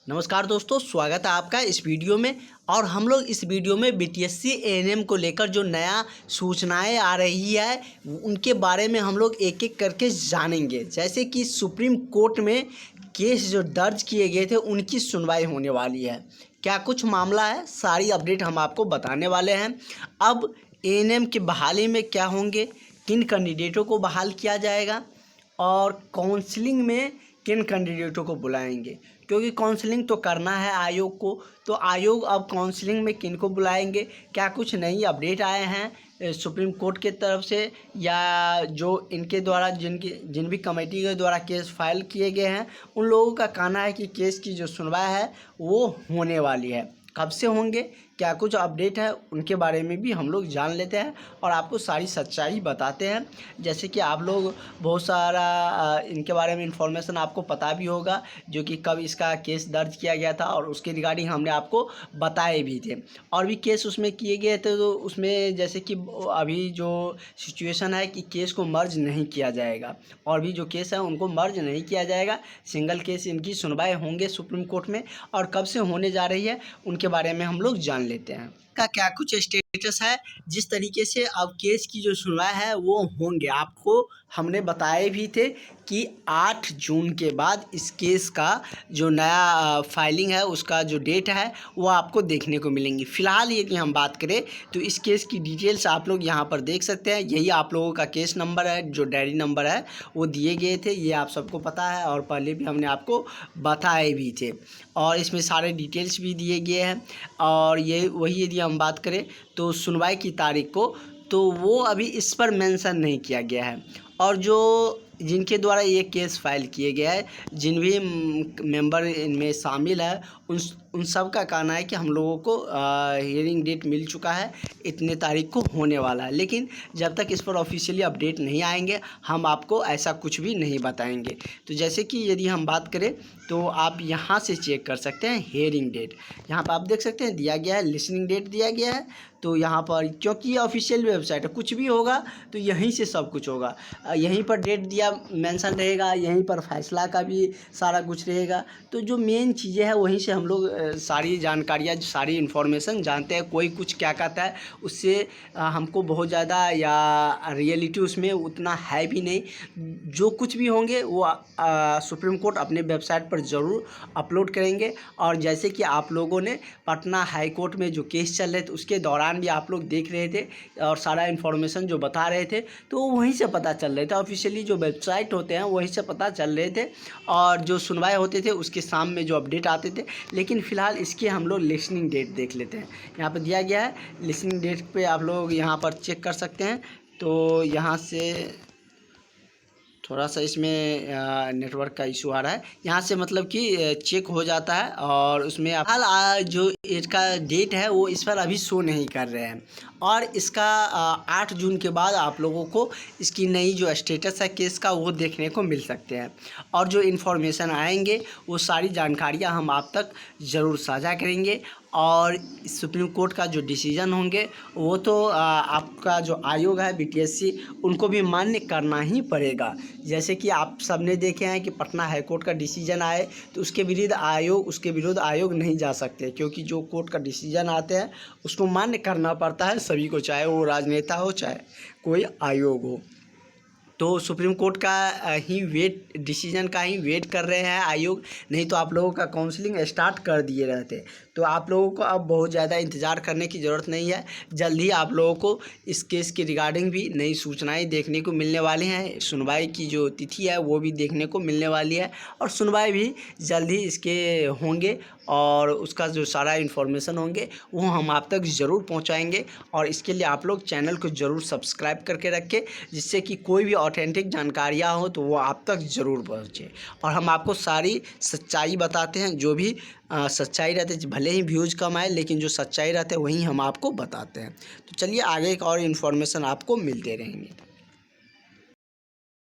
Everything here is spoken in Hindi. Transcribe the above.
नमस्कार दोस्तों, स्वागत है आपका इस वीडियो में। और हम लोग इस वीडियो में बीटीएससी एएनएम को लेकर जो नया सूचनाएं आ रही है उनके बारे में हम लोग एक एक करके जानेंगे। जैसे कि सुप्रीम कोर्ट में केस जो दर्ज किए गए थे उनकी सुनवाई होने वाली है। क्या कुछ मामला है, सारी अपडेट हम आपको बताने वाले हैं। अब एएनएम की बहाली में क्या होंगे, किन कैंडिडेटों को बहाल किया जाएगा और काउंसलिंग में किन कैंडिडेटों को बुलाएंगे, क्योंकि काउंसलिंग तो करना है आयोग को। तो आयोग अब काउंसलिंग में किन को बुलाएंगे, क्या कुछ नई अपडेट आए हैं सुप्रीम कोर्ट के तरफ से, या जो इनके द्वारा जिन भी कमेटी के द्वारा केस फाइल किए गए हैं उन लोगों का कहना है कि केस की जो सुनवाई है वो होने वाली है। कब से होंगे, क्या कुछ अपडेट है, उनके बारे में भी हम लोग जान लेते हैं और आपको सारी सच्चाई बताते हैं। जैसे कि आप लोग बहुत सारा इनके बारे में इंफॉर्मेशन आपको पता भी होगा, जो कि कब इसका केस दर्ज किया गया था और उसके रिगार्डिंग हमने आपको बताए भी थे। और भी केस उसमें किए गए थे, तो उसमें जैसे कि अभी जो सिचुएशन है कि केस को मर्ज नहीं किया जाएगा, और भी जो केस है उनको मर्ज नहीं किया जाएगा। सिंगल केस इनकी सुनवाई होंगे सुप्रीम कोर्ट में, और कब से होने जा रही है उनके बारे में हम लोग जान लेते हैं। का क्या कुछ स्टेटस है, जिस तरीके से अब केस की जो सुनवाई है वो होंगे, आपको हमने बताए भी थे कि 8 जून के बाद इस केस का जो नया फाइलिंग है उसका जो डेट है वो आपको देखने को मिलेंगी। फ़िलहाल यदि हम बात करें तो इस केस की डिटेल्स आप लोग यहाँ पर देख सकते हैं। यही आप लोगों का केस नंबर है, जो डायरी नंबर है वो दिए गए थे, ये आप सबको पता है और पहले भी हमने आपको बताए भी थे, और इसमें सारे डिटेल्स भी दिए गए हैं। और ये वही यदि हम बात करें तो सुनवाई की तारीख को, तो वो अभी इस पर मेंशन नहीं किया गया है। और जो जिनके द्वारा ये केस फाइल किए गया है, जिन भी मेंबर इनमें शामिल है, उन सब का कहना है कि हम लोगों को हियरिंग डेट मिल चुका है, इतने तारीख को होने वाला है। लेकिन जब तक इस पर ऑफिशियली अपडेट नहीं आएंगे हम आपको ऐसा कुछ भी नहीं बताएंगे। तो जैसे कि यदि हम बात करें तो आप यहाँ से चेक कर सकते हैं हियरिंग डेट। यहाँ पर आप देख सकते हैं दिया गया है, लिसनिंग डेट दिया गया है। तो यहाँ पर क्योंकि ये ऑफिशियल वेबसाइट है, कुछ भी होगा तो यहीं से सब कुछ होगा। यहीं पर डेट दिया मेंशन रहेगा, यहीं पर फैसला का भी सारा कुछ रहेगा। तो जो मेन चीज़ें हैं वहीं से हम लोग सारी जानकारियाँ, सारी इन्फॉर्मेशन जानते हैं। कोई कुछ क्या कहता है उससे हमको बहुत ज़्यादा या रियलिटी उसमें उतना है भी नहीं। जो कुछ भी होंगे वो सुप्रीम कोर्ट अपने वेबसाइट पर ज़रूर अपलोड करेंगे। और जैसे कि आप लोगों ने पटना हाई कोर्ट में जो केस चल रहे थे उसके दौरान भी आप लोग देख रहे थे और सारा इन्फॉर्मेशन जो बता रहे थे तो वहीं से पता चल रहे थे। ऑफिशियली जो वेबसाइट होते हैं वहीं से पता चल रहे थे, और जो सुनवाई होते थे उसके सामने जो अपडेट आते थे। लेकिन फ़िलहाल इसके हम लोग लिसनिंग डेट देख लेते हैं। यहाँ पर दिया गया है लिसनिंग डेट पे, आप लोग यहाँ पर चेक कर सकते हैं। तो यहाँ से थोड़ा सा इसमें नेटवर्क का इशू आ रहा है, यहाँ से मतलब कि चेक हो जाता है। और उसमें हाल जो इसका डेट है वो इस पर अभी शो नहीं कर रहे हैं। और इसका 8 जून के बाद आप लोगों को इसकी नई जो स्टेटस है केस का वो देखने को मिल सकते हैं। और जो इन्फॉर्मेशन आएंगे वो सारी जानकारियाँ हम आप तक ज़रूर साझा करेंगे। और सुप्रीम कोर्ट का जो डिसीज़न होंगे वो तो आपका जो आयोग है बीटीएससी उनको भी मान्य करना ही पड़ेगा। जैसे कि आप सबने देखे हैं कि पटना हाई कोर्ट का डिसीजन आए तो उसके विरुद्ध आयोग नहीं जा सकते, क्योंकि जो कोर्ट का डिसीजन आते हैं उसको मान्य करना पड़ता है सभी को, चाहे वो राजनेता हो चाहे कोई आयोग हो। तो सुप्रीम कोर्ट का ही डिसीजन का ही वेट कर रहे हैं आयोग, नहीं तो आप लोगों का काउंसलिंग स्टार्ट कर दिए रहते। तो आप लोगों को अब बहुत ज़्यादा इंतज़ार करने की ज़रूरत नहीं है। जल्द ही आप लोगों को इस केस के रिगार्डिंग भी नई सूचनाएं देखने को मिलने वाली हैं। सुनवाई की जो तिथि है वो भी देखने को मिलने वाली है, और सुनवाई भी जल्द ही इसके होंगे, और उसका जो सारा इन्फॉर्मेशन होंगे वो हम आप तक ज़रूर पहुंचाएंगे। और इसके लिए आप लोग चैनल को ज़रूर सब्सक्राइब करके रखें, जिससे कि कोई भी ऑथेंटिक जानकारियाँ हो तो वो आप तक ज़रूर पहुँचे। और हम आपको सारी सच्चाई बताते हैं, जो भी सच्चाई रहते, भले ही व्यूज़ कम आए लेकिन जो सच्चाई रहते हैं वहीं हम आपको बताते हैं। तो चलिए आगे एक और इन्फॉर्मेशन आपको मिलते रहेंगे।